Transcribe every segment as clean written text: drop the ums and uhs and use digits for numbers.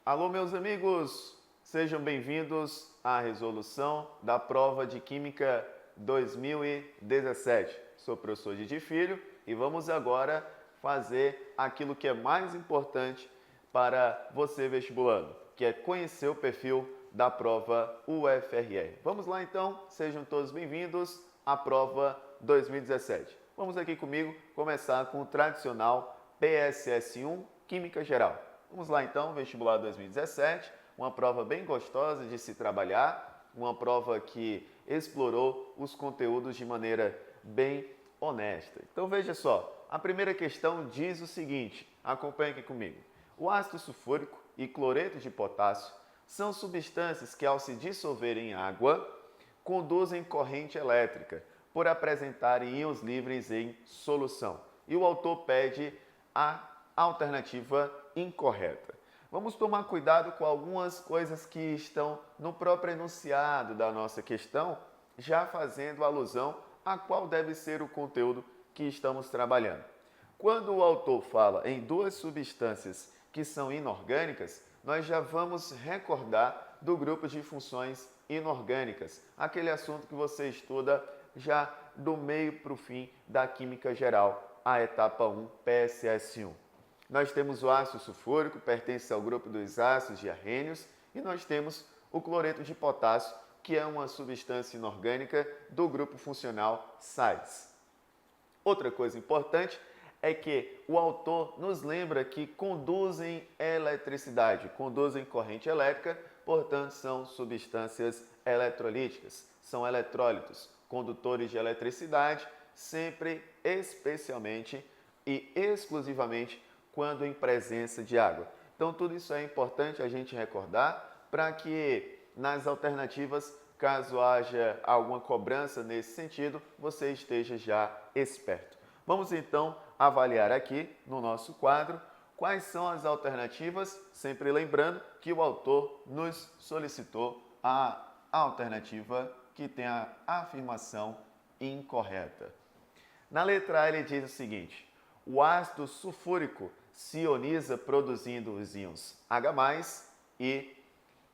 Alô, meus amigos! Sejam bem-vindos à resolução da prova de Química 2017. Sou o professor Didi Filho e vamos agora fazer aquilo que é mais importante para você vestibulando, que é conhecer o perfil da prova UFRR. Vamos lá então, sejam todos bem-vindos à prova 2017. Vamos aqui comigo começar com o tradicional PSS1 Química Geral. Vamos lá então, vestibular 2017, uma prova bem gostosa de se trabalhar, uma prova que explorou os conteúdos de maneira bem honesta. Então veja só, a primeira questão diz o seguinte, acompanhe aqui comigo. O ácido sulfúrico e cloreto de potássio são substâncias que, ao se dissolverem em água, conduzem corrente elétrica por apresentarem íons livres em solução. E o autor pede a alternativa incorreta. Vamos tomar cuidado com algumas coisas que estão no próprio enunciado da nossa questão, já fazendo alusão a qual deve ser o conteúdo que estamos trabalhando. Quando o autor fala em duas substâncias que são inorgânicas, nós já vamos recordar do grupo de funções inorgânicas, aquele assunto que você estuda já do meio para o fim da Química Geral, a etapa 1, PSS1. Nós temos o ácido sulfúrico, pertence ao grupo dos ácidos diarrênios, e nós temos o cloreto de potássio, que é uma substância inorgânica do grupo funcional sais. Outra coisa importante é que o autor nos lembra que conduzem eletricidade, conduzem corrente elétrica, portanto são substâncias eletrolíticas, são eletrólitos, condutores de eletricidade, sempre, especialmente e exclusivamente quando em presença de água. Então tudo isso é importante a gente recordar para que nas alternativas, caso haja alguma cobrança nesse sentido, você esteja já esperto. Vamos então avaliar aqui no nosso quadro quais são as alternativas, sempre lembrando que o autor nos solicitou a alternativa que tem a afirmação incorreta. Na letra A ele diz o seguinte: o ácido sulfúrico se ioniza produzindo os íons H+, e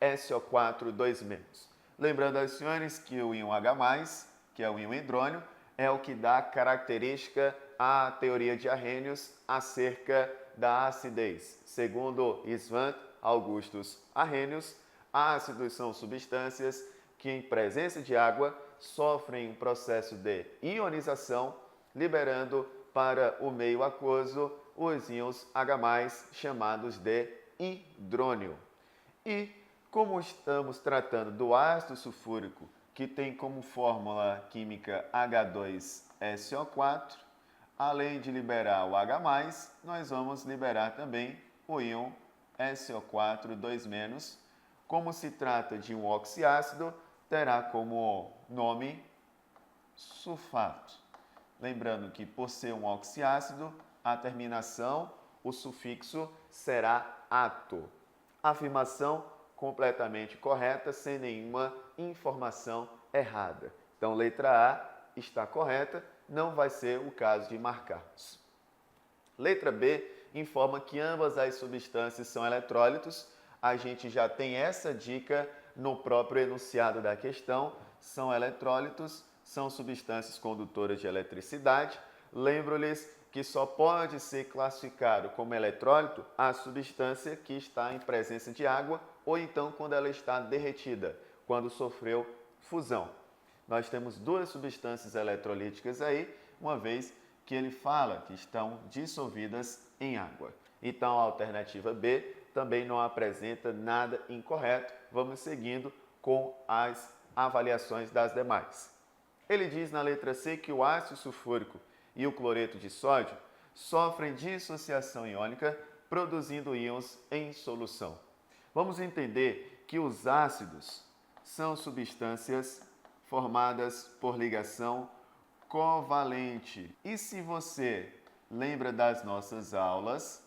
SO4 2-. Lembrando aos senhores que o íon H+, que é o íon hidrônio, é o que dá característica à teoria de Arrhenius acerca da acidez. Segundo Svante Augustus Arrhenius, ácidos são substâncias que em presença de água sofrem um processo de ionização, liberando para o meio aquoso os íons H+, chamados de hidrônio. E como estamos tratando do ácido sulfúrico, que tem como fórmula química H2SO4, além de liberar o H+, nós vamos liberar também o íon SO4 2-. Como se trata de um oxiácido, terá como nome sulfato. Lembrando que, por ser um oxiácido, a terminação, o sufixo, será ato. Afirmação completamente correta, sem nenhuma informação errada. Então, letra A está correta, não vai ser o caso de marcarmos. Letra B informa que ambas as substâncias são eletrólitos. A gente já tem essa dica no próprio enunciado da questão. São eletrólitos, são substâncias condutoras de eletricidade. Lembro-lhes que só pode ser classificado como eletrólito a substância que está em presença de água ou então quando ela está derretida, quando sofreu fusão. Nós temos duas substâncias eletrolíticas aí, uma vez que ele fala que estão dissolvidas em água. Então a alternativa B também não apresenta nada incorreto. Vamos seguindo com as avaliações das demais. Ele diz na letra C que o ácido sulfúrico e o cloreto de sódio sofrem dissociação iônica, produzindo íons em solução. Vamos entender que os ácidos são substâncias formadas por ligação covalente. E se você lembra das nossas aulas,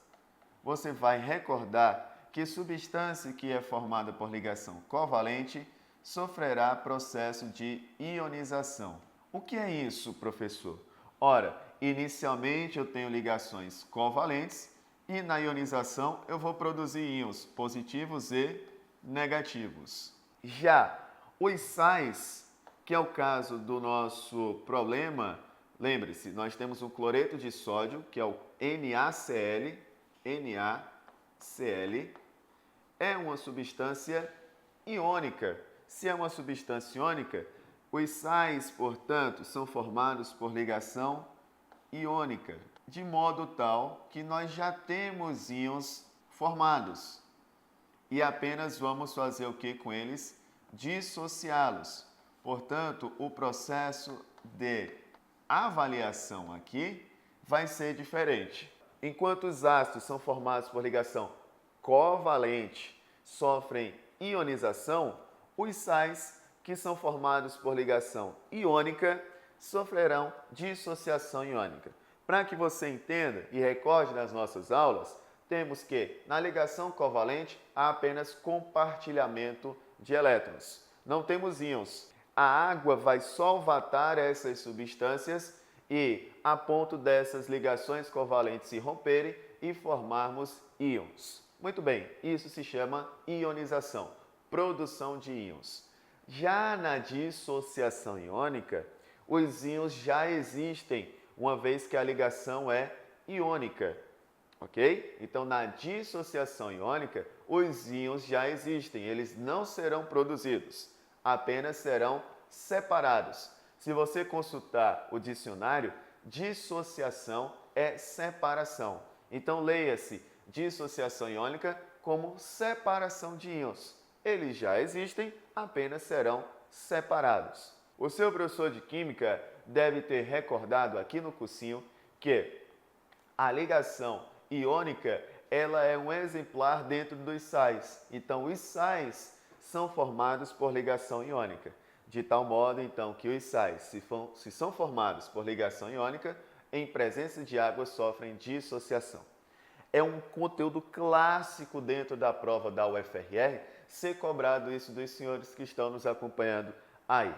você vai recordar que substância que é formada por ligação covalente sofrerá processo de ionização. O que é isso, professor? Ora, inicialmente eu tenho ligações covalentes E na ionização eu vou produzir íons positivos e negativos. Já os sais, que é o caso do nosso problema, lembre-se, nós temos um cloreto de sódio, que é o NaCl, é uma substância iônica. Se é uma substância iônica, os sais, portanto, são formados por ligação iônica, de modo tal que nós já temos íons formados e apenas vamos fazer o que com eles? Dissociá-los. Portanto, o processo de avaliação aqui vai ser diferente. Enquanto os ácidos são formados por ligação covalente, sofrem ionização, os sais que são formados por ligação iônica sofrerão dissociação iônica. Para que você entenda e recorde nas nossas aulas, temos que na ligação covalente há apenas compartilhamento de elétrons. Não temos íons. A água vai solvatar essas substâncias e a ponto dessas ligações covalentes se romperem e formarmos íons. Muito bem, isso se chama ionização, produção de íons. Já na dissociação iônica, os íons já existem, uma vez que a ligação é iônica, ok? Então, na dissociação iônica, os íons já existem, eles não serão produzidos, apenas serão separados. Se você consultar o dicionário, dissociação é separação. Então, leia-se dissociação iônica como separação de íons. Eles já existem, apenas serão separados. O seu professor de Química deve ter recordado aqui no cursinho que a ligação iônica ela é um exemplar dentro dos sais. Então, os sais são formados por ligação iônica. De tal modo, então, que os sais, se são formados por ligação iônica, em presença de água sofrem dissociação. É um conteúdo clássico dentro da prova da UFRR ser cobrado isso dos senhores que estão nos acompanhando aí.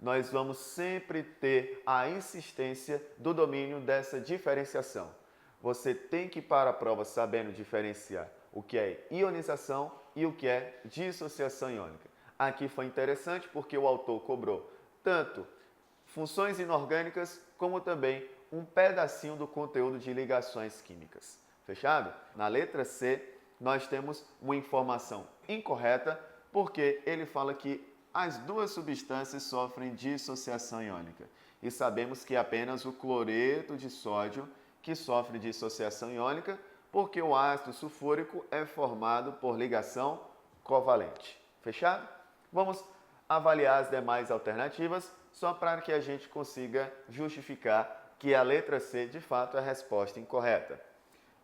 Nós vamos sempre ter a insistência do domínio dessa diferenciação. Você tem que ir para a prova sabendo diferenciar o que é ionização e o que é dissociação iônica. Aqui foi interessante porque o autor cobrou tanto funções inorgânicas como também um pedacinho do conteúdo de ligações químicas. Fechado? Na letra C, nós temos uma informação incorreta porque ele fala que as duas substâncias sofrem dissociação iônica. E sabemos que é apenas o cloreto de sódio que sofre dissociação iônica porque o ácido sulfúrico é formado por ligação covalente. Fechado? Vamos avaliar as demais alternativas só para que a gente consiga justificar que a letra C de fato é a resposta incorreta.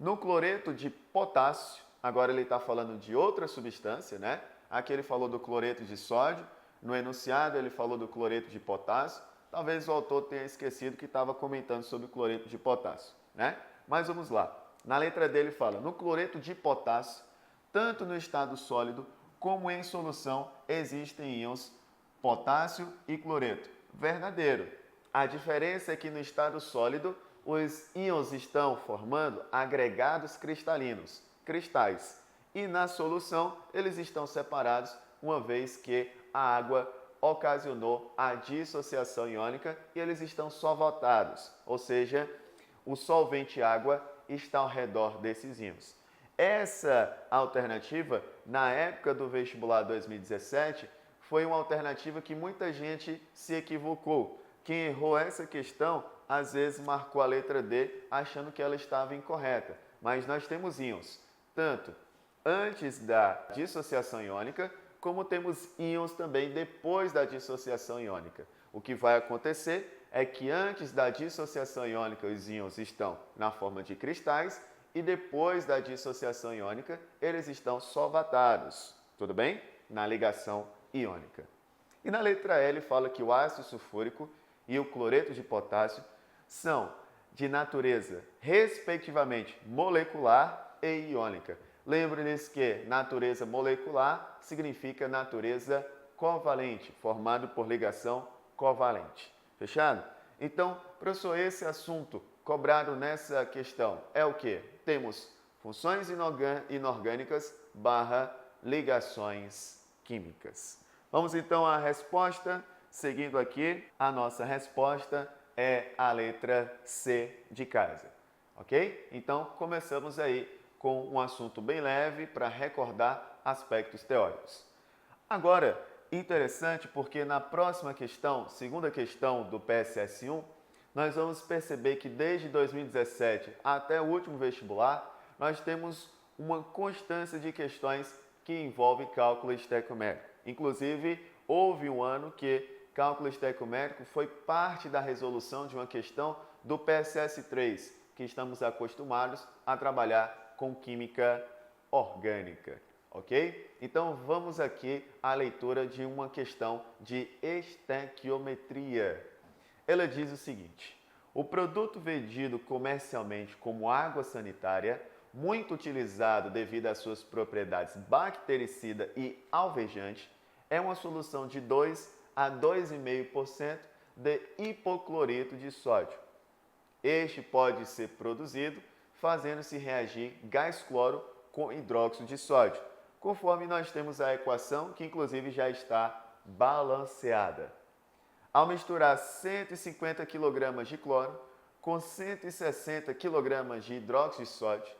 No cloreto de potássio, agora ele está falando de outra substância, né? Aqui ele falou do cloreto de sódio, no enunciado ele falou do cloreto de potássio, talvez o autor tenha esquecido que estava comentando sobre o cloreto de potássio, né? Mas vamos lá. Na letra D ele fala, no cloreto de potássio, tanto no estado sólido como em solução, existem íons potássio e cloreto. Verdadeiro. A diferença é que no estado sólido, os íons estão formando agregados cristalinos, cristais. E na solução, eles estão separados, uma vez que a água ocasionou a dissociação iônica e eles estão solvatados, ou seja, o solvente água está ao redor desses íons. Essa alternativa, na época do vestibular 2017, foi uma alternativa que muita gente se equivocou. Quem errou essa questão, às vezes marcou a letra D achando que ela estava incorreta. Mas nós temos íons, tanto antes da dissociação iônica, como temos íons também depois da dissociação iônica. O que vai acontecer é que antes da dissociação iônica os íons estão na forma de cristais e depois da dissociação iônica eles estão solvatados, tudo bem? Na ligação iônica. E na letra L fala que o ácido sulfúrico e o cloreto de potássio são de natureza, respectivamente, molecular e iônica. Lembre-se que natureza molecular significa natureza covalente, formado por ligação covalente. Fechado? Então, professor, esse assunto cobrado nessa questão é o quê? Temos funções inorgânicas barra ligações químicas. Vamos então à resposta. Seguindo aqui, a nossa resposta é a letra C de casa, ok? Então, começamos aí com um assunto bem leve para recordar aspectos teóricos. Agora, interessante porque na próxima questão, segunda questão do PSS1, nós vamos perceber que desde 2017 até o último vestibular, nós temos uma constância de questões que envolvem cálculo estequiométrico. Inclusive, houve um ano que cálculo estequiométrico foi parte da resolução de uma questão do PSS3, que estamos acostumados a trabalhar com química orgânica, ok? Então, vamos aqui à leitura de uma questão de estequiometria. Ela diz o seguinte: o produto vendido comercialmente como água sanitária, muito utilizado devido às suas propriedades bactericida e alvejante, é uma solução de 2 a 2,5% de hipoclorito de sódio. Este pode ser produzido fazendo-se reagir gás cloro com hidróxido de sódio, conforme nós temos a equação que inclusive já está balanceada. Ao misturar 150 kg de cloro com 160 kg de hidróxido de sódio,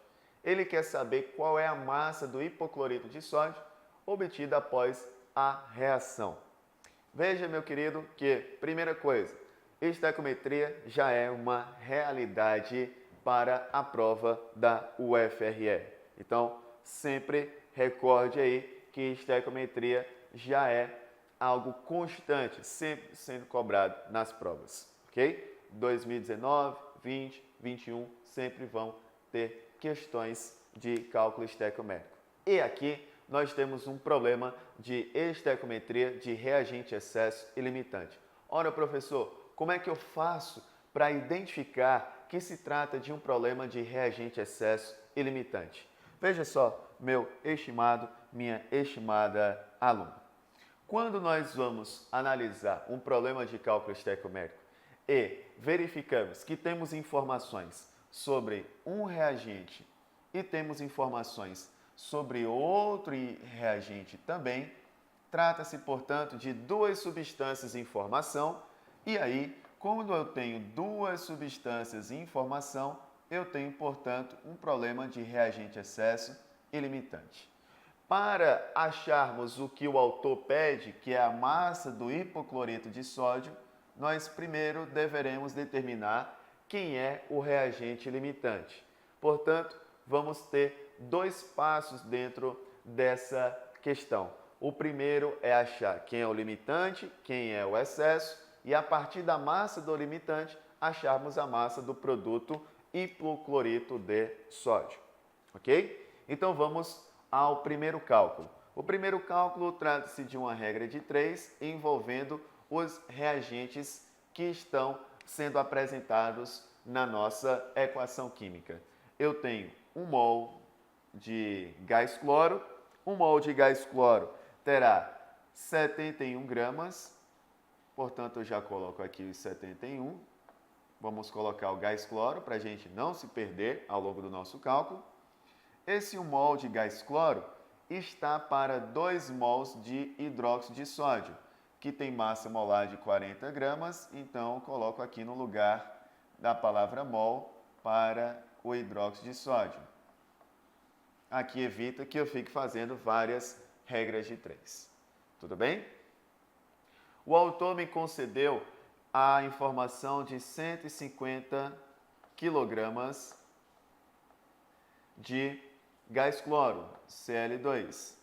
ele quer saber qual é a massa do hipoclorito de sódio obtida após a reação. Veja, meu querido, que, primeira coisa, estequiometria já é uma realidade para a prova da UFRE. Então, sempre recorde aí que estequiometria já é algo constante, sempre sendo cobrado nas provas, ok? 2019, 20, 21, sempre vão ter questões de cálculo estequiométrico. E aqui nós temos um problema de estequiometria de reagente excesso e limitante. Ora, professor, como é que eu faço para identificar que se trata de um problema de reagente excesso e limitante? Veja só, meu estimado, minha estimada aluna. Quando nós vamos analisar um problema de cálculo estequiométrico e verificamos que temos informações sobre um reagente e temos informações sobre outro reagente também, trata-se, portanto, de duas substâncias em formação, e aí, quando eu tenho duas substâncias em formação, eu tenho, portanto, um problema de reagente excesso e limitante. Para acharmos o que o autor pede, que é a massa do hipoclorito de sódio, nós primeiro deveremos determinar quem é o reagente limitante. Portanto, vamos ter dois passos dentro dessa questão. O primeiro é achar quem é o limitante, quem é o excesso, e a partir da massa do limitante, acharmos a massa do produto hipoclorito de sódio. Ok? Então vamos ao primeiro cálculo. O primeiro cálculo trata-se de uma regra de 3 envolvendo os reagentes que estão sendo apresentados na nossa equação química. Eu tenho 1 mol de gás cloro. 1 mol de gás cloro terá 71 gramas, portanto eu já coloco aqui os 71. Vamos colocar o gás cloro para a gente não se perder ao longo do nosso cálculo. Esse 1 mol de gás cloro está para 2 mols de hidróxido de sódio, que tem massa molar de 40 gramas, então coloco aqui no lugar da palavra mol para o hidróxido de sódio. Aqui evita que eu fique fazendo várias regras de 3. Tudo bem? O autor me concedeu a informação de 150 kg de gás cloro, Cl2.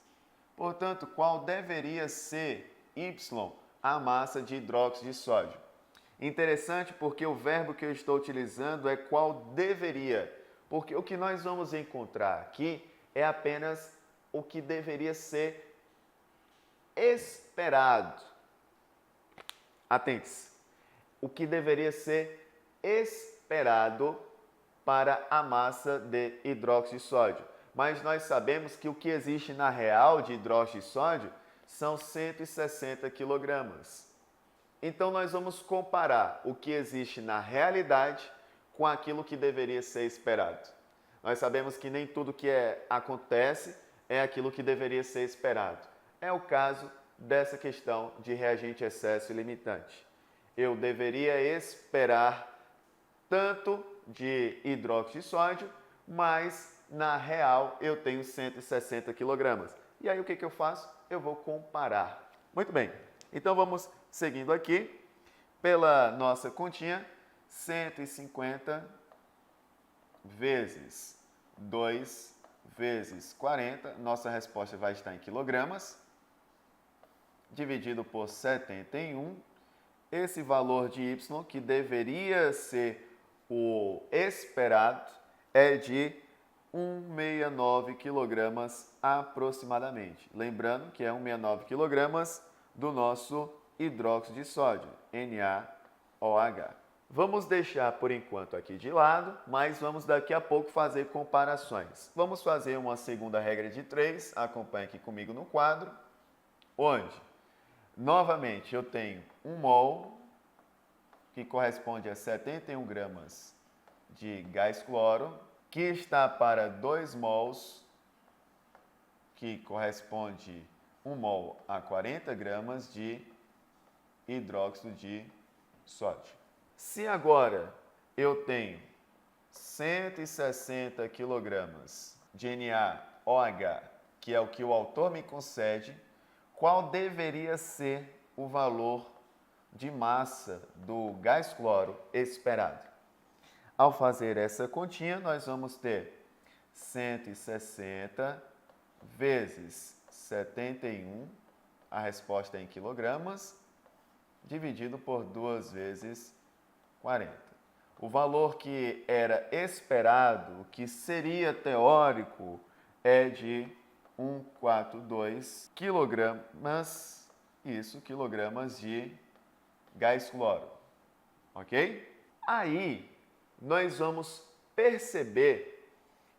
Portanto, qual deveria ser Y, a massa de hidróxido de sódio? Interessante porque o verbo que eu estou utilizando é qual deveria, porque o que nós vamos encontrar aqui é apenas o que deveria ser esperado. Atente-se. O que deveria ser esperado para a massa de hidróxido de sódio. Mas nós sabemos que o que existe na real de hidróxido de sódio são 160 kg. Então, nós vamos comparar o que existe na realidade com aquilo que deveria ser esperado. Nós sabemos que nem tudo que acontece é aquilo que deveria ser esperado. É o caso dessa questão de reagente excesso e limitante. Eu deveria esperar tanto de hidróxido de sódio, mas na real eu tenho 160 kg. E aí o que eu faço? Eu vou comparar. Muito bem, então vamos seguindo aqui pela nossa continha. 150 vezes 2 vezes 40, nossa resposta vai estar em quilogramas, dividido por 71. Esse valor de Y, que deveria ser o esperado, é de 169 kg aproximadamente. Lembrando que é 169 kg do nosso hidróxido de sódio, NaOH. Vamos deixar por enquanto aqui de lado, mas vamos daqui a pouco fazer comparações. Vamos fazer uma segunda regra de 3, acompanhe aqui comigo no quadro, onde, novamente, eu tenho 1 mol, que corresponde a 71 gramas de gás cloro, que está para 2 mols, que corresponde 1 mol a 40 gramas de hidróxido de sódio. Se agora eu tenho 160 kg de NaOH, que é o que o autor me concede, qual deveria ser o valor de massa do gás cloro esperado? Ao fazer essa continha, nós vamos ter 160 vezes 71, a resposta é em quilogramas, dividido por 2 vezes 40. O valor que era esperado, que seria teórico, é de 142 quilogramas, quilogramas de gás cloro, ok? Aí, nós vamos perceber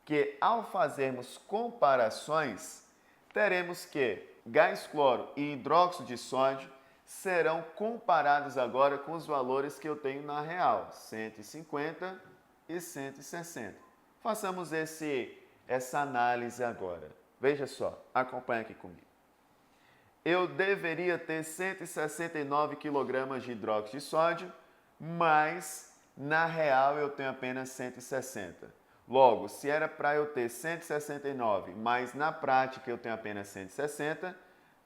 que ao fazermos comparações, teremos que gás cloro e hidróxido de sódio serão comparados agora com os valores que eu tenho na real, 150 e 160. Façamos essa análise agora. Veja só, acompanha aqui comigo. Eu deveria ter 169 kg de hidróxido de sódio, mas na real eu tenho apenas 160. Logo, se era para eu ter 169, mas na prática eu tenho apenas 160,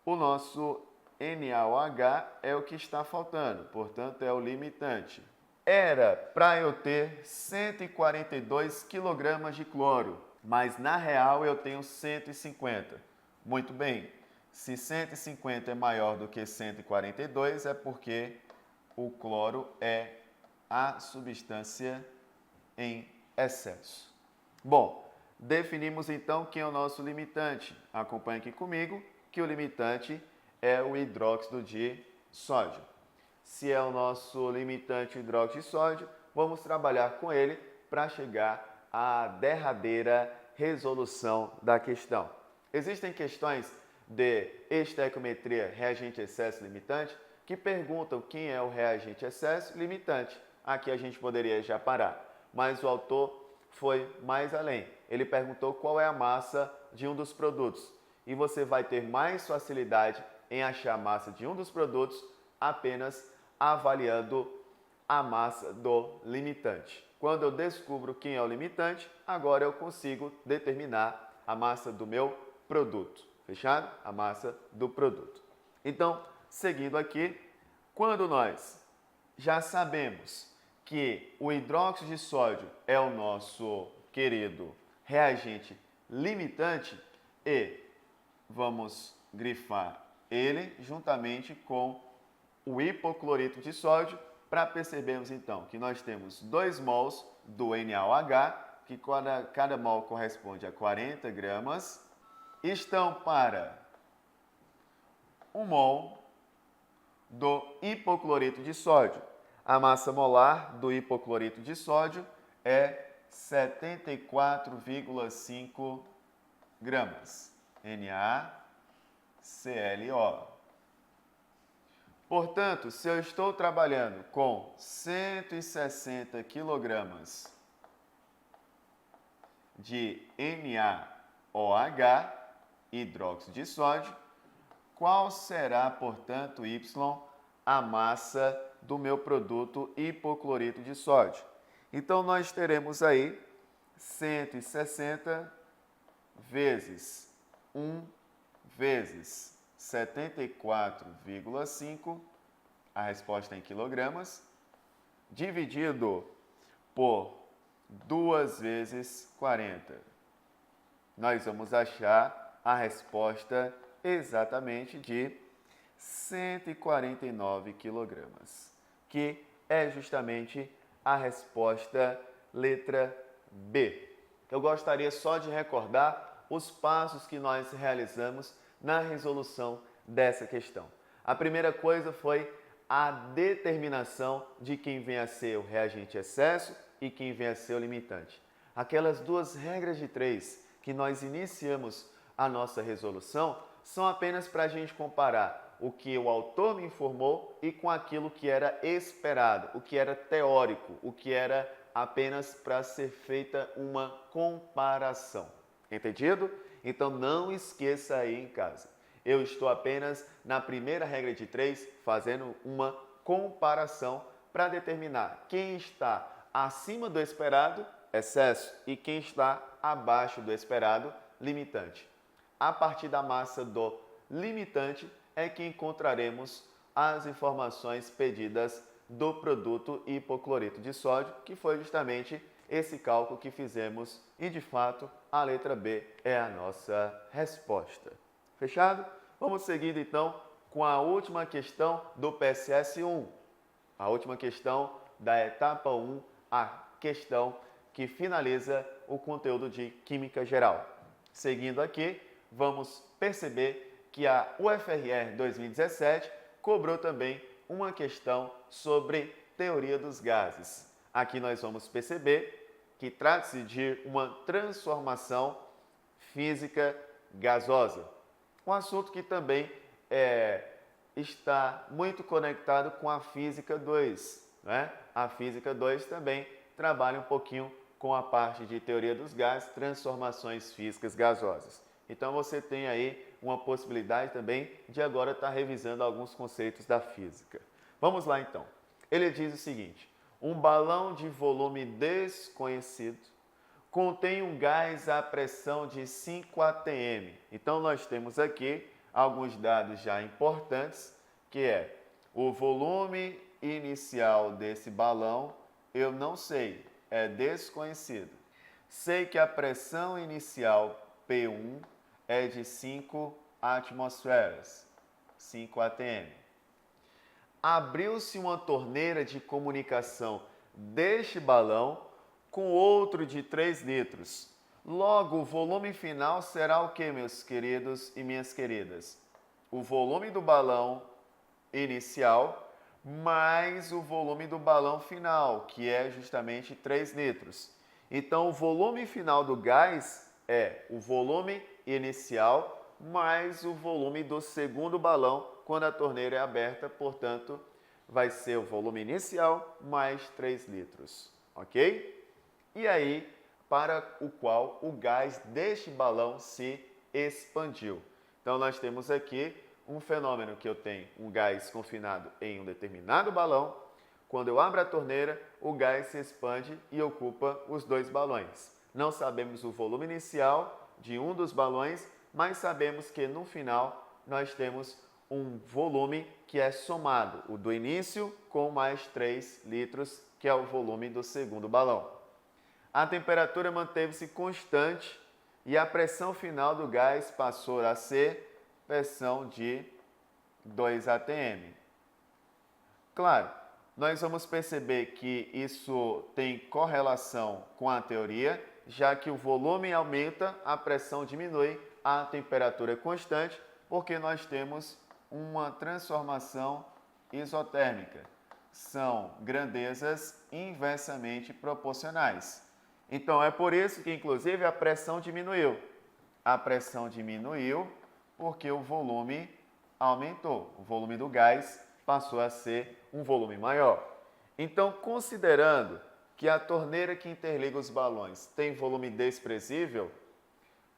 o nosso NaOH é o que está faltando, portanto é o limitante. Era para eu ter 142 kg de cloro, mas na real eu tenho 150. Muito bem, se 150 é maior do que 142 é porque o cloro é a substância em excesso. Bom, definimos então quem é o nosso limitante. Acompanhe aqui comigo que o limitante é o hidróxido de sódio. Se é o nosso limitante o hidróxido de sódio, vamos trabalhar com ele para chegar à derradeira resolução da questão. Existem questões de estequiometria reagente excesso limitante que perguntam quem é o reagente excesso limitante. Aqui a gente poderia já parar, mas o autor foi mais além. Ele perguntou qual é a massa de um dos produtos e você vai ter mais facilidade em achar a massa de um dos produtos apenas avaliando a massa do limitante. Quando eu descubro quem é o limitante, agora eu consigo determinar a massa do meu produto. Fechado? A massa do produto. Então, seguindo aqui, quando nós já sabemos que o hidróxido de sódio é o nosso querido reagente limitante e vamos grifar ele juntamente com o hipoclorito de sódio para percebermos então que nós temos 2 mols do NaOH, que cada mol corresponde a 40 gramas, estão para 1 mol do hipoclorito de sódio. A massa molar do hipoclorito de sódio é 74,5 gramas. NaClO. Portanto, se eu estou trabalhando com 160 quilogramas de NaOH, hidróxido de sódio, qual será, portanto, Y, a massa do meu produto hipoclorito de sódio? Então, nós teremos aí 160 vezes 1 vezes 74,5, a resposta é em quilogramas, dividido por 2 vezes 40. Nós vamos achar a resposta exatamente de 149 quilogramas, que é justamente a resposta letra B. Eu gostaria só de recordar os passos que nós realizamos na resolução dessa questão. A primeira coisa foi a determinação de quem vem a ser o reagente excesso e quem vem a ser o limitante. Aquelas duas regras de 3 que nós iniciamos a nossa resolução são apenas para a gente comparar o que o autor me informou e com aquilo que era esperado, o que era teórico, o que era apenas para ser feita uma comparação. Entendido? Então não esqueça aí em casa. Eu estou apenas na primeira regra de 3 fazendo uma comparação para determinar quem está acima do esperado, excesso, e quem está abaixo do esperado, limitante. A partir da massa do limitante é que encontraremos as informações pedidas do produto hipoclorito de sódio, que foi justamente esse cálculo que fizemos e, de fato, a letra B é a nossa resposta. Fechado? Vamos seguindo, então, com a última questão do PSS 1. A última questão da etapa 1, a questão que finaliza o conteúdo de Química Geral. Seguindo aqui, vamos perceber que a UFRR 2017 cobrou também uma questão sobre teoria dos gases. Aqui nós vamos perceber que trata-se de uma transformação física gasosa. Um assunto que também está muito conectado com a Física 2. Né? A Física 2 também trabalha um pouquinho com a parte de teoria dos gases, transformações físicas gasosas. Então você tem aí uma possibilidade também de agora estar revisando alguns conceitos da física. Vamos lá então. Ele diz o seguinte: um balão de volume desconhecido contém um gás à pressão de 5 atm. Então nós temos aqui alguns dados já importantes, que é o volume inicial desse balão, eu não sei, é desconhecido. Sei que a pressão inicial P1 é de 5 atmosferas, 5 atm. Abriu-se uma torneira de comunicação deste balão com outro de 3 litros. Logo, o volume final será o que, meus queridos e minhas queridas? O volume do balão inicial mais o volume do balão final, que é justamente 3 litros. Então, o volume final do gás é o volume inicial mais o volume do segundo balão quando a torneira é aberta, portanto, vai ser o volume inicial mais 3 litros, ok? E aí, para o qual o gás deste balão se expandiu. Então, nós temos aqui um fenômeno que eu tenho um gás confinado em um determinado balão. Quando eu abro a torneira, o gás se expande e ocupa os 2 balões. Não sabemos o volume inicial de um dos balões, mas sabemos que no final nós temos um volume que é somado, o do início com mais 3 litros, que é o volume do segundo balão. A temperatura manteve-se constante e a pressão final do gás passou a ser pressão de 2 atm. Claro, nós vamos perceber que isso tem correlação com a teoria, já que o volume aumenta, a pressão diminui, a temperatura é constante, porque nós temos uma transformação isotérmica. São grandezas inversamente proporcionais. Então, é por isso que, inclusive, a pressão diminuiu. A pressão diminuiu porque o volume aumentou, o volume do gás passou a ser um volume maior. Então, considerando que a torneira que interliga os balões tem volume desprezível,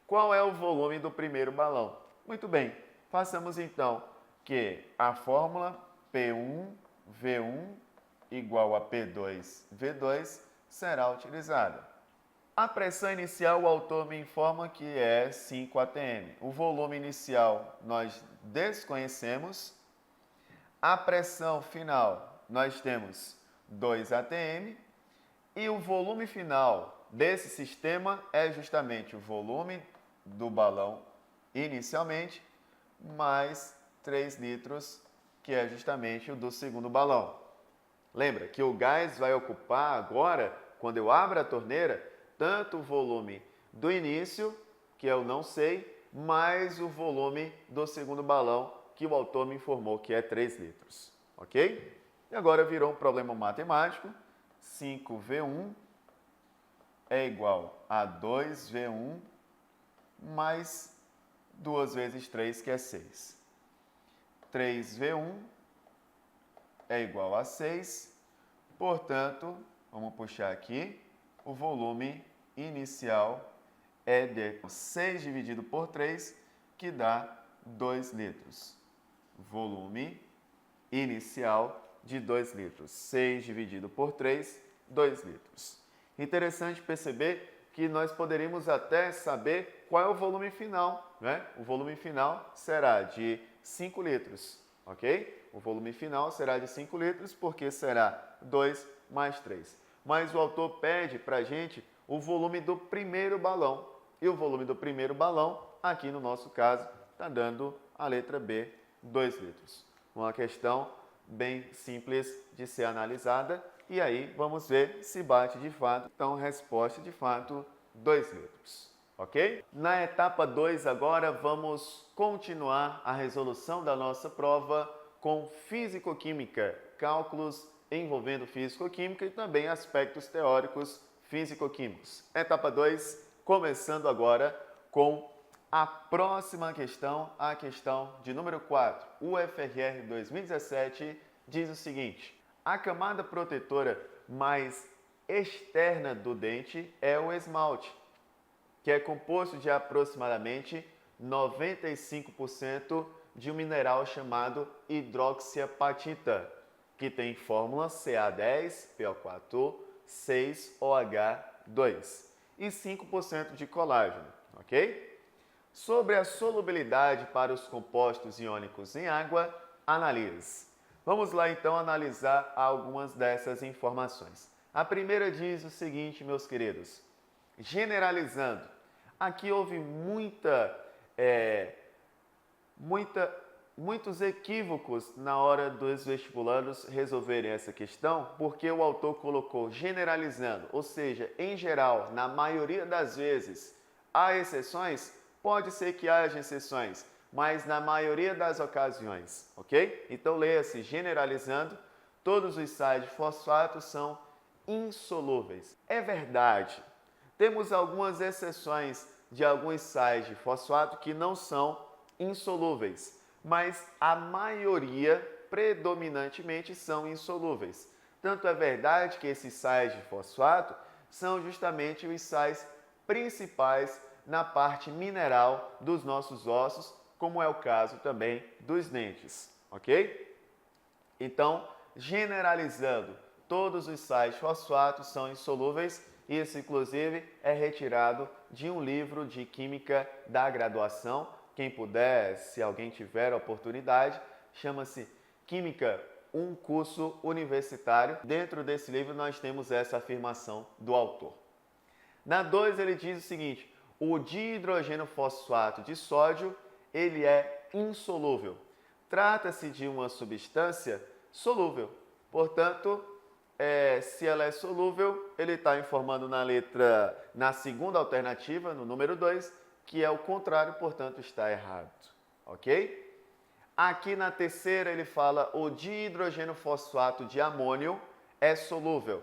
qual é o volume do primeiro balão? Muito bem, façamos então que a fórmula P1V1 igual a P2V2 será utilizada. A pressão inicial, o autor me informa que é 5 atm. O volume inicial nós desconhecemos. A pressão final nós temos 2 atm. E o volume final desse sistema é justamente o volume do balão inicialmente, mais 3 litros, que é justamente o do segundo balão. Lembra que o gás vai ocupar agora, quando eu abro a torneira, tanto o volume do início, que eu não sei, mais o volume do segundo balão, que o autor me informou que é 3 litros. Ok? E agora virou um problema matemático. 5V1 é igual a 2V1 mais 2 vezes 3, que é 6. 3V1 é igual a 6, portanto, vamos puxar aqui, o volume inicial é de 6 dividido por 3, que dá 2 litros. Volume inicial de 2 litros. 6 dividido por 3, 2 litros. Interessante perceber que nós poderíamos até saber qual é o volume final, né? O volume final será de 5 litros, ok? O volume final será de 5 litros porque será 2 mais 3. Mas o autor pede para a gente o volume do primeiro balão. E o volume do primeiro balão, aqui no nosso caso, está dando a letra B, 2 litros. Uma questão bem simples de ser analisada. E aí vamos ver se bate de fato. Então, resposta de fato, 2 litros. Ok? Na etapa 2 agora vamos continuar a resolução da nossa prova com físico-química, cálculos envolvendo físico-química e também aspectos teóricos físico-químicos. Etapa 2, começando agora com a próxima questão, a questão de número 4. O UFRR 2017 diz o seguinte: a camada protetora mais externa do dente é o esmalte, que é composto de aproximadamente 95% de um mineral chamado hidroxiapatita, que tem fórmula Ca10PO4 6OH2 e 5% de colágeno, ok? Sobre a solubilidade para os compostos iônicos em água, analise. Vamos lá então analisar algumas dessas informações. A primeira diz o seguinte, meus queridos: generalizando, aqui houve muitos equívocos na hora dos vestibulandos resolverem essa questão, porque o autor colocou generalizando, ou seja, em geral, na maioria das vezes. Há exceções? Pode ser que haja exceções, mas na maioria das ocasiões, ok? Então leia-se generalizando, todos os sais de fosfato são insolúveis. É verdade, temos algumas exceções de alguns sais de fosfato que não são insolúveis, mas a maioria, predominantemente, são insolúveis. Tanto é verdade que esses sais de fosfato são justamente os sais principais na parte mineral dos nossos ossos, como é o caso também dos dentes, ok? Então, generalizando, todos os sais de fosfato são insolúveis. Isso, inclusive, é retirado de um livro de química da graduação. Quem puder, se alguém tiver a oportunidade, chama-se Química, um curso universitário. Dentro desse livro nós temos essa afirmação do autor. Na 2 ele diz o seguinte: o dihidrogênio fosfato de sódio, ele é insolúvel. Trata-se de uma substância solúvel. Portanto, se ela é solúvel, ele está informando na segunda alternativa, no número 2, que é o contrário, portanto está errado, ok? Aqui na terceira ele fala o dihidrogênio fosfato de amônio é solúvel.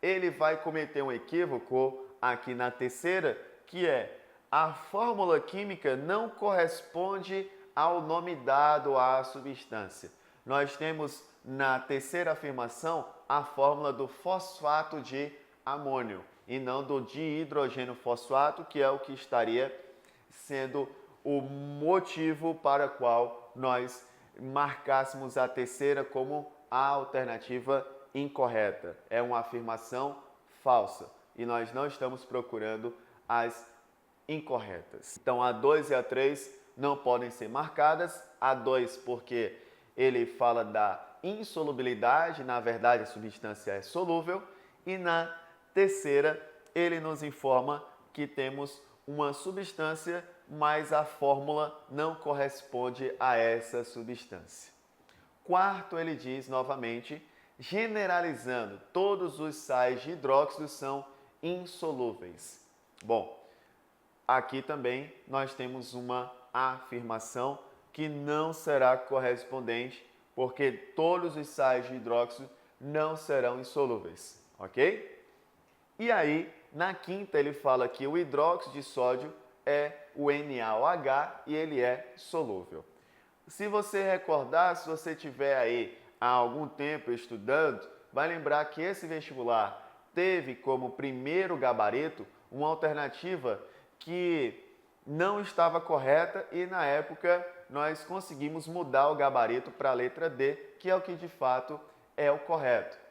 Ele vai cometer um equívoco aqui na terceira, que é a fórmula química não corresponde ao nome dado à substância. nós temos na terceira afirmação a fórmula do fosfato de amônio e não do dihidrogênio fosfato, que é o que estaria sendo o motivo para o qual nós marcássemos a terceira como a alternativa incorreta. É uma afirmação falsa e nós não estamos procurando as incorretas. Então, a 2 e a 3 não podem ser marcadas. A 2 porque ele fala da insolubilidade, na verdade a substância é solúvel. E na terceira, ele nos informa que temos uma substância, mas a fórmula não corresponde a essa substância. Quarto, ele diz novamente, generalizando, todos os sais de hidróxido são insolúveis. Bom, aqui também nós temos uma afirmação que não será correspondente, porque todos os sais de hidróxido não serão insolúveis, ok? E aí, na quinta, ele fala que o hidróxido de sódio é o NaOH e ele é solúvel. Se você recordar, se você tiver aí há algum tempo estudando, vai lembrar que esse vestibular teve como primeiro gabarito uma alternativa que não estava correta e na época nós conseguimos mudar o gabarito para a letra D, que é o que de fato é o correto.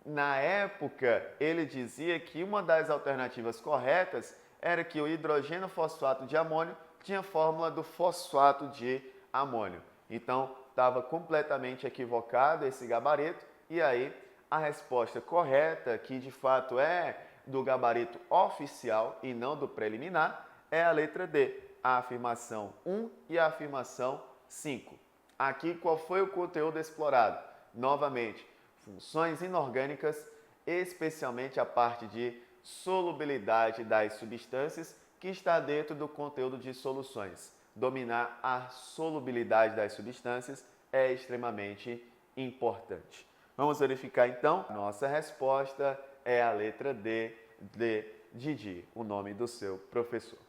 Na época, ele dizia que uma das alternativas corretas era que o hidrogênio fosfato de amônio tinha fórmula do fosfato de amônio. Então, estava completamente equivocado esse gabarito e aí a resposta correta, que de fato é do gabarito oficial e não do preliminar, é a letra D, a afirmação 1 e a afirmação 5. Aqui, qual foi o conteúdo explorado? Novamente, funções inorgânicas, especialmente a parte de solubilidade das substâncias, que está dentro do conteúdo de soluções. Dominar a solubilidade das substâncias é extremamente importante. Vamos verificar então? Nossa resposta é a letra D, de Didi, o nome do seu professor.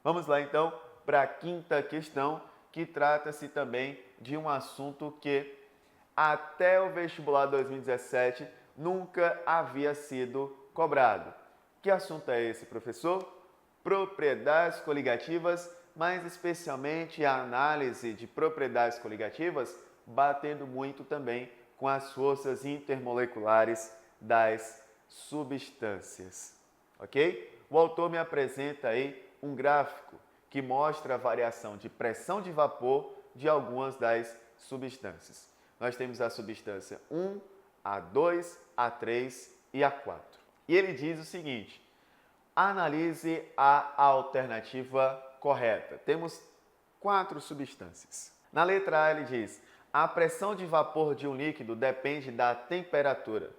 Vamos lá então para a quinta questão, que trata-se também de um assunto que até o vestibular 2017 nunca havia sido cobrado. Que assunto é esse, professor? Propriedades coligativas, mais especialmente a análise de propriedades coligativas, batendo muito também com as forças intermoleculares das substâncias. Ok? O autor me apresenta aí um gráfico que mostra a variação de pressão de vapor de algumas das substâncias. Nós temos a substância 1, A2, A3 e A4. E ele diz o seguinte, analise a alternativa correta. Temos 4 substâncias. Na letra A ele diz, a pressão de vapor de um líquido depende da temperatura.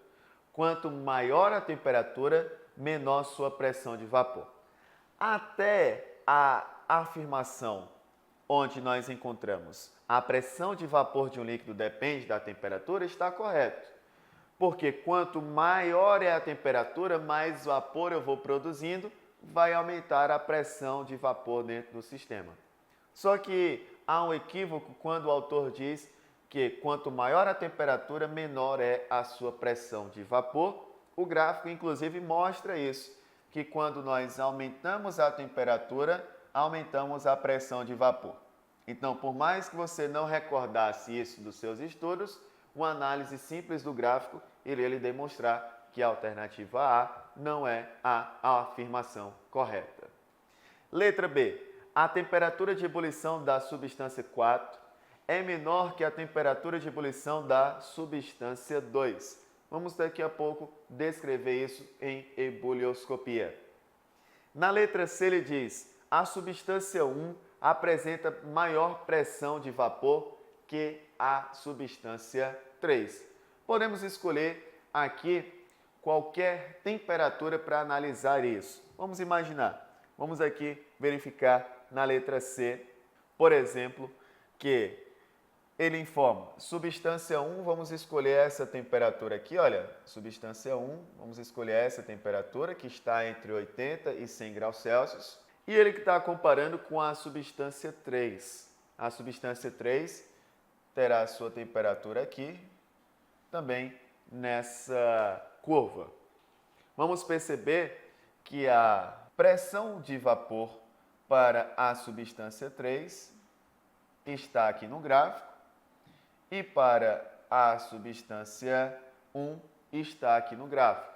Quanto maior a temperatura, menor sua pressão de vapor. Até a afirmação onde nós encontramos a pressão de vapor de um líquido depende da temperatura, está correto. Porque quanto maior é a temperatura, mais vapor eu vou produzindo, vai aumentar a pressão de vapor dentro do sistema. Só que há um equívoco quando o autor diz que quanto maior a temperatura, menor é a sua pressão de vapor. O gráfico, inclusive, mostra isso, que quando nós aumentamos a temperatura, aumentamos a pressão de vapor. Então, por mais que você não recordasse isso dos seus estudos, uma análise simples do gráfico iria lhe demonstrar que a alternativa A não é a afirmação correta. Letra B. A temperatura de ebulição da substância 4 é menor que a temperatura de ebulição da substância 2. Vamos daqui a pouco descrever isso em ebulioscopia. Na letra C ele diz, a substância 1 apresenta maior pressão de vapor que a substância 3. Podemos escolher aqui qualquer temperatura para analisar isso. Vamos imaginar, vamos aqui verificar na letra C, por exemplo, que ele informa, substância 1, vamos escolher essa temperatura aqui, olha, substância 1, vamos escolher essa temperatura que está entre 80 e 100 graus Celsius. E ele que está comparando com a substância 3. A substância 3 terá a sua temperatura aqui, também nessa curva. Vamos perceber que a pressão de vapor para a substância 3 está aqui no gráfico e para a substância 1 está aqui no gráfico.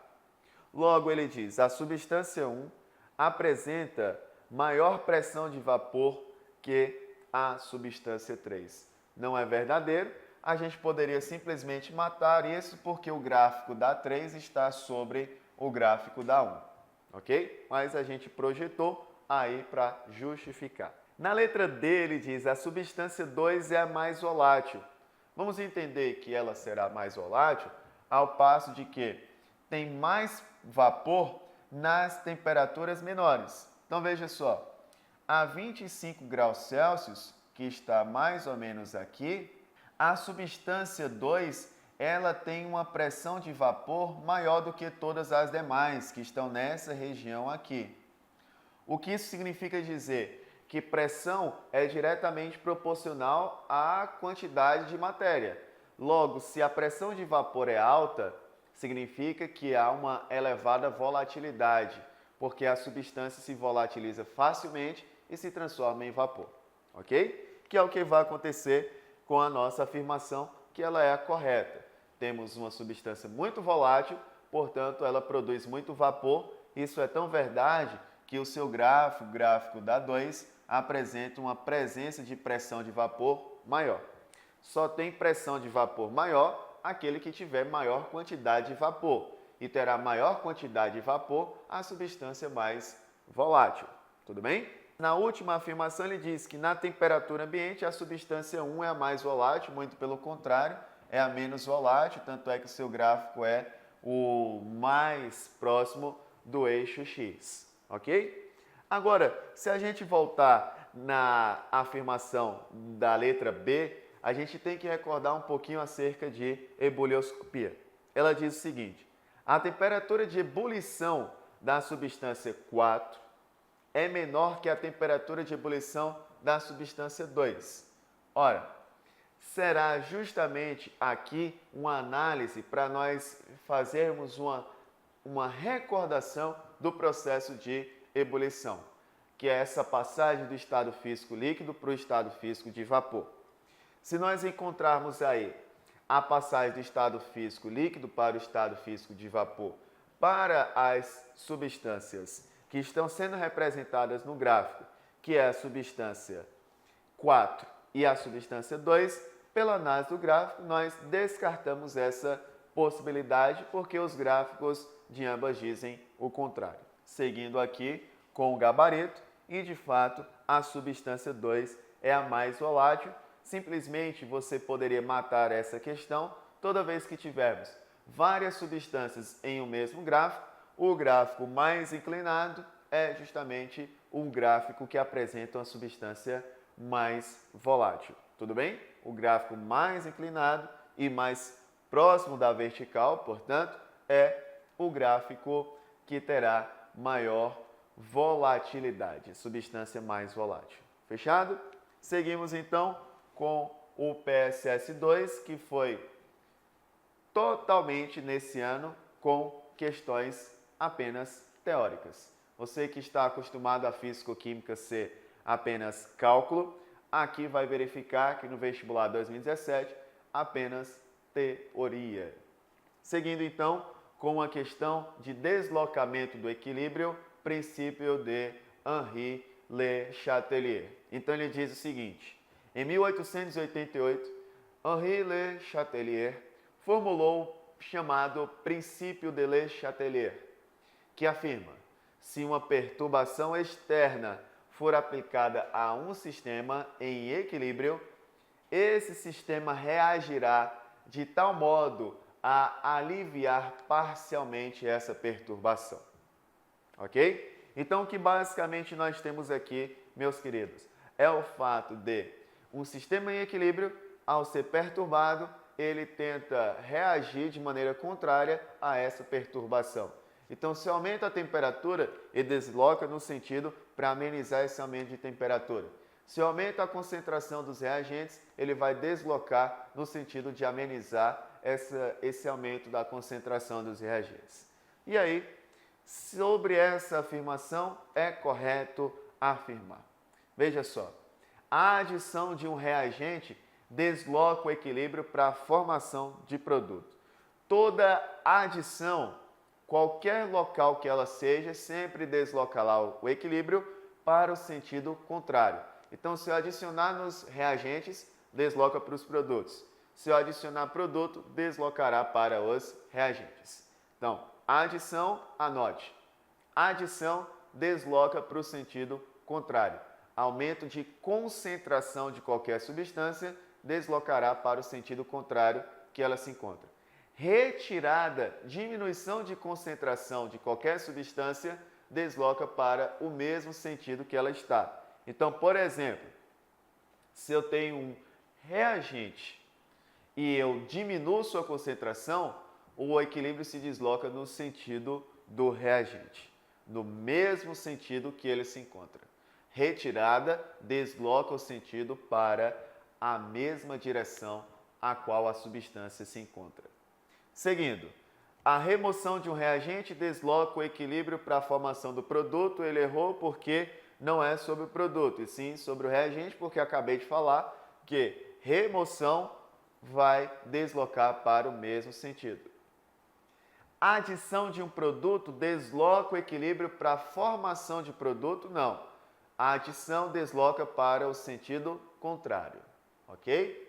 Logo, ele diz, a substância 1 apresenta maior pressão de vapor que a substância 3. Não é verdadeiro, a gente poderia simplesmente matar isso porque o gráfico da 3 está sobre o gráfico da 1, ok? Mas a gente projetou aí para justificar. Na letra D ele diz, a substância 2 é a mais volátil. Vamos entender que ela será mais volátil ao passo de que tem mais vapor nas temperaturas menores. Então veja só, a 25 graus Celsius, que está mais ou menos aqui, a substância 2 ela tem uma pressão de vapor maior do que todas as demais que estão nessa região aqui. O que isso significa dizer? Que pressão é diretamente proporcional à quantidade de matéria. Logo, se a pressão de vapor é alta, significa que há uma elevada volatilidade, porque a substância se volatiliza facilmente e se transforma em vapor, ok? Que é o que vai acontecer com a nossa afirmação, que ela é a correta. Temos uma substância muito volátil, portanto, ela produz muito vapor. Isso é tão verdade que o seu gráfico, o gráfico da 2, apresenta uma presença de pressão de vapor maior. Só tem pressão de vapor maior aquele que tiver maior quantidade de vapor. E terá maior quantidade de vapor a substância mais volátil. Tudo bem? Na última afirmação ele diz que na temperatura ambiente a substância 1 é a mais volátil, muito pelo contrário, é a menos volátil, tanto é que o seu gráfico é o mais próximo do eixo X, ok? Agora, se a gente voltar na afirmação da letra B, a gente tem que recordar um pouquinho acerca de ebulioscopia. Ela diz o seguinte, a temperatura de ebulição da substância 4 é menor que a temperatura de ebulição da substância 2. Ora, será justamente aqui uma análise para nós fazermos uma recordação do processo de ebulição, que é essa passagem do estado físico líquido para o estado físico de vapor. Se nós encontrarmos aí a passagem do estado físico líquido para o estado físico de vapor para as substâncias que estão sendo representadas no gráfico, que é a substância 4 e a substância 2, pela análise do gráfico, nós descartamos essa possibilidade porque os gráficos de ambas dizem o contrário. Seguindo aqui com o gabarito, e de fato a substância 2 é a mais volátil. Simplesmente você poderia matar essa questão toda vez que tivermos várias substâncias em um mesmo gráfico. O gráfico mais inclinado é justamente um gráfico que apresenta uma substância mais volátil. Tudo bem? O gráfico mais inclinado e mais próximo da vertical, portanto, é o gráfico que terá maior volatilidade, substância mais volátil. Fechado? Seguimos então com o PSS2, que foi totalmente nesse ano com questões apenas teóricas. Você que está acostumado a físico-química ser apenas cálculo, aqui vai verificar que no vestibular 2017 apenas teoria. Seguindo então com a questão de deslocamento do equilíbrio, princípio de Henri Le Chatelier. Então ele diz o seguinte, em 1888, Henri Le Chatelier formulou o chamado princípio de Le Chatelier, que afirma, se uma perturbação externa for aplicada a um sistema em equilíbrio, esse sistema reagirá de tal modo a aliviar parcialmente essa perturbação. Ok? Então, o que basicamente nós temos aqui, meus queridos, é o fato de um sistema em equilíbrio, ao ser perturbado, ele tenta reagir de maneira contrária a essa perturbação. Então, se aumenta a temperatura, ele desloca no sentido para amenizar esse aumento de temperatura. Se eu aumento a concentração dos reagentes, ele vai deslocar no sentido de amenizar esse aumento da concentração dos reagentes. E aí, sobre essa afirmação, é correto afirmar. Veja só, a adição de um reagente desloca o equilíbrio para a formação de produto. Toda adição, qualquer local que ela seja, sempre deslocará o equilíbrio para o sentido contrário. Então, se eu adicionar nos reagentes, desloca para os produtos. Se eu adicionar produto, deslocará para os reagentes. Então, a adição, anote. A adição desloca para o sentido contrário. Aumento de concentração de qualquer substância deslocará para o sentido contrário que ela se encontra. Retirada, diminuição de concentração de qualquer substância desloca para o mesmo sentido que ela está. Então, por exemplo, se eu tenho um reagente e eu diminuo sua concentração, o equilíbrio se desloca no sentido do reagente, no mesmo sentido que ele se encontra. Retirada desloca o sentido para a mesma direção a qual a substância se encontra. Seguindo, a remoção de um reagente desloca o equilíbrio para a formação do produto. Ele errou porque não é sobre o produto, e sim sobre o reagente, porque acabei de falar que remoção vai deslocar para o mesmo sentido. A adição de um produto desloca o equilíbrio para a formação de produto? Não. A adição desloca para o sentido contrário, ok?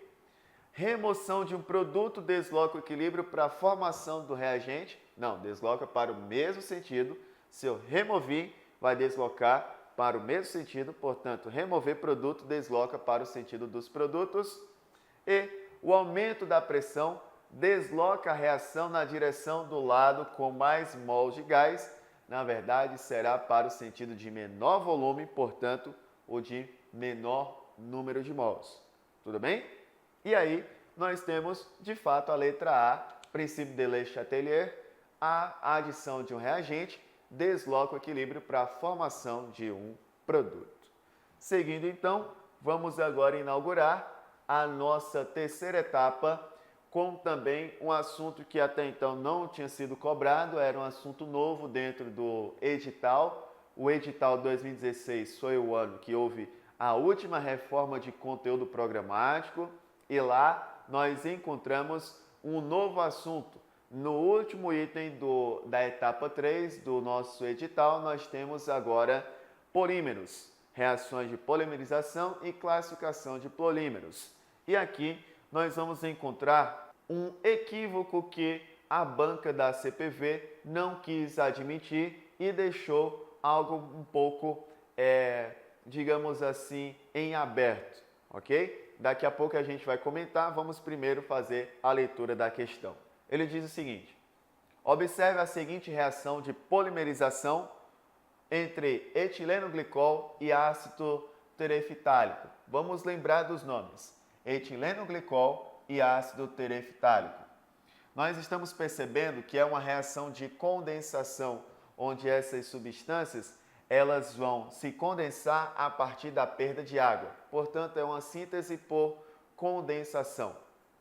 Remoção de um produto desloca o equilíbrio para a formação do reagente? Não, desloca para o mesmo sentido. Se eu remover, vai deslocar para o mesmo sentido, portanto, remover produto desloca para o sentido dos produtos. E o aumento da pressão desloca a reação na direção do lado com mais mols de gás. Na verdade, será para o sentido de menor volume, portanto, o de menor número de mols. Tudo bem? E aí, nós temos, de fato, a letra A, princípio de Le Chatelier, a adição de um reagente desloca o equilíbrio para a formação de um produto. Seguindo, então, vamos agora inaugurar a nossa terceira etapa, com também um assunto que até então não tinha sido cobrado, era um assunto novo dentro do edital. O edital 2016 foi o ano que houve a última reforma de conteúdo programático e lá nós encontramos um novo assunto. No último item da etapa 3 do nosso edital, nós temos agora polímeros, reações de polimerização e classificação de polímeros. E aqui nós vamos encontrar um equívoco que a banca da CPV não quis admitir e deixou algo um pouco, digamos assim, em aberto, ok? Daqui a pouco a gente vai comentar, vamos primeiro fazer a leitura da questão. Ele diz o seguinte: observe a seguinte reação de polimerização entre etileno glicol e ácido terefitálico. Vamos lembrar dos nomes: etileno glicol e ácido terefitálico. Nós estamos percebendo que é uma reação de condensação, onde essas substâncias elas vão se condensar a partir da perda de água. Portanto, é uma síntese por condensação,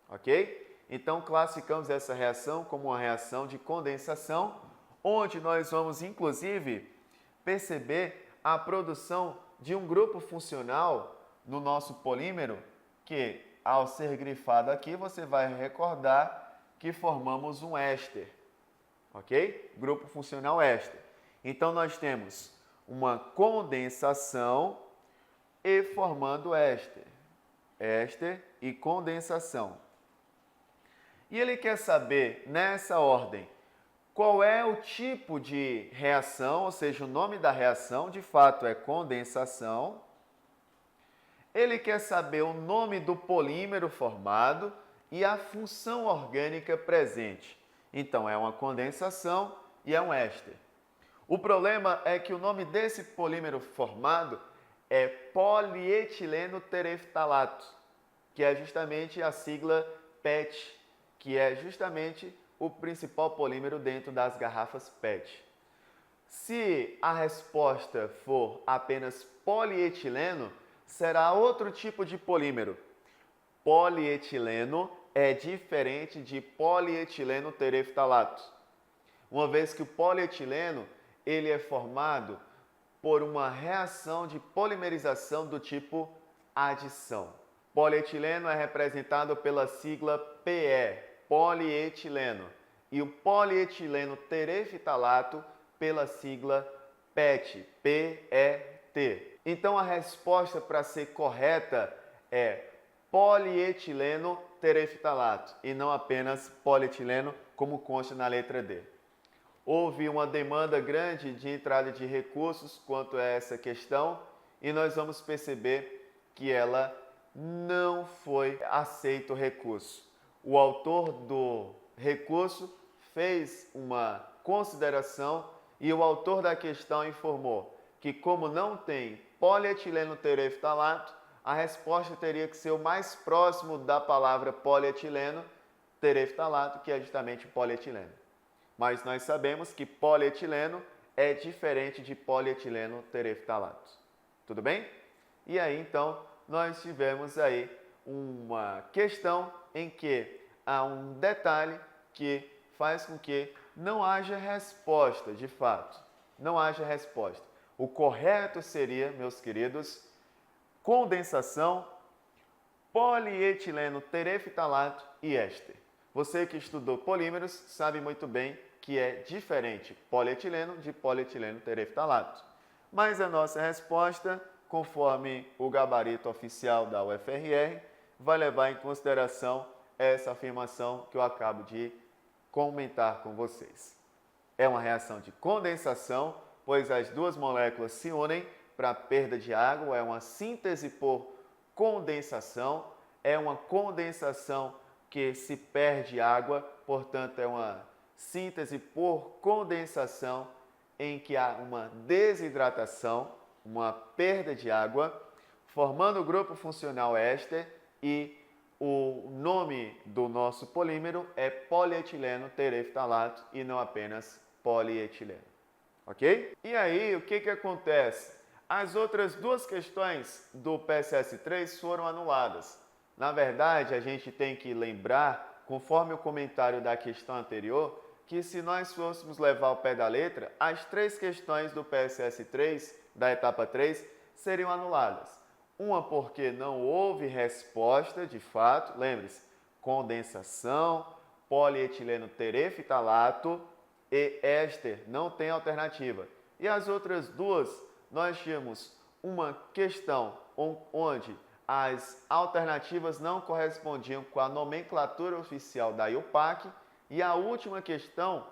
ok? Então, classificamos essa reação como uma reação de condensação, onde nós vamos, inclusive, perceber a produção de um grupo funcional no nosso polímero, que, ao ser grifado aqui, você vai recordar que formamos um éster, ok? Grupo funcional éster. Então, nós temos uma condensação e formando éster. Éster e condensação. E ele quer saber, nessa ordem, qual é o tipo de reação, ou seja, o nome da reação, de fato é condensação. Ele quer saber o nome do polímero formado e a função orgânica presente. Então, é uma condensação e é um éster. O problema é que o nome desse polímero formado é polietileno tereftalato, que é justamente a sigla PET, que é justamente o principal polímero dentro das garrafas PET. Se a resposta for apenas polietileno, será outro tipo de polímero. Polietileno é diferente de polietileno tereftalato, uma vez que o polietileno ele é formado por uma reação de polimerização do tipo adição. Polietileno é representado pela sigla PE, polietileno, e o polietileno tereftalato pela sigla PET, PET. Então a resposta para ser correta é polietileno tereftalato e não apenas polietileno, como consta na letra D. Houve uma demanda grande de entrada de recursos quanto a essa questão e nós vamos perceber que ela não foi aceito o recurso. O autor do recurso fez uma consideração e o autor da questão informou que, como não tem polietileno tereftalato, a resposta teria que ser o mais próximo da palavra polietileno tereftalato, que é justamente polietileno. Mas nós sabemos que polietileno é diferente de polietileno tereftalato. Tudo bem? E aí, então, nós tivemos aí uma questão em que há um detalhe que faz com que não haja resposta, de fato. Não haja resposta. O correto seria, meus queridos, condensação, polietileno tereftalato e éster. Você que estudou polímeros sabe muito bem que é diferente polietileno de polietileno tereftalato. Mas a nossa resposta, conforme o gabarito oficial da UFRR, vai levar em consideração essa afirmação que eu acabo de comentar com vocês. É uma reação de condensação, pois as duas moléculas se unem para perda de água, é uma síntese por condensação, é uma condensação que se perde água, portanto é uma síntese por condensação em que há uma desidratação, uma perda de água, formando o grupo funcional éster e o nome do nosso polímero é polietileno tereftalato e não apenas polietileno. Ok? E aí, o que acontece? As outras duas questões do PSS3 foram anuladas. Na verdade, a gente tem que lembrar, conforme o comentário da questão anterior, que se nós fôssemos levar ao pé da letra, as três questões do PSS3, da etapa 3, seriam anuladas. Uma porque não houve resposta, de fato, lembre-se, condensação, polietileno tereftalato e éster, não tem alternativa. E as outras duas, nós tínhamos uma questão onde as alternativas não correspondiam com a nomenclatura oficial da IUPAC, e a última questão,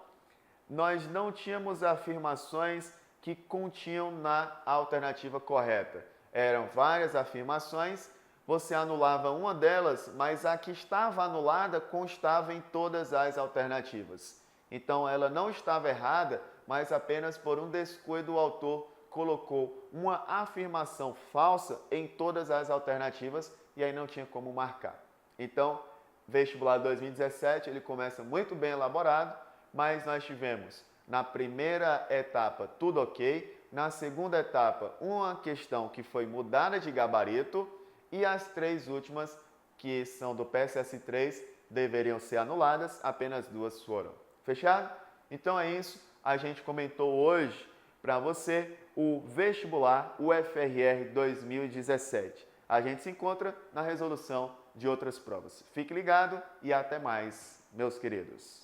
nós não tínhamos afirmações que continham na alternativa correta. Eram várias afirmações, você anulava uma delas, mas a que estava anulada constava em todas as alternativas. Então ela não estava errada, mas apenas por um descuido o autor colocou uma afirmação falsa em todas as alternativas e aí não tinha como marcar. Então, vestibular 2017, ele começa muito bem elaborado, mas nós tivemos na primeira etapa tudo ok, na segunda etapa uma questão que foi mudada de gabarito e as três últimas, que são do PSS3, deveriam ser anuladas, apenas duas foram. Fechado? Então é isso, a gente comentou hoje para você o vestibular UFRR 2017. A gente se encontra na resolução de outras provas. Fique ligado e até mais, meus queridos.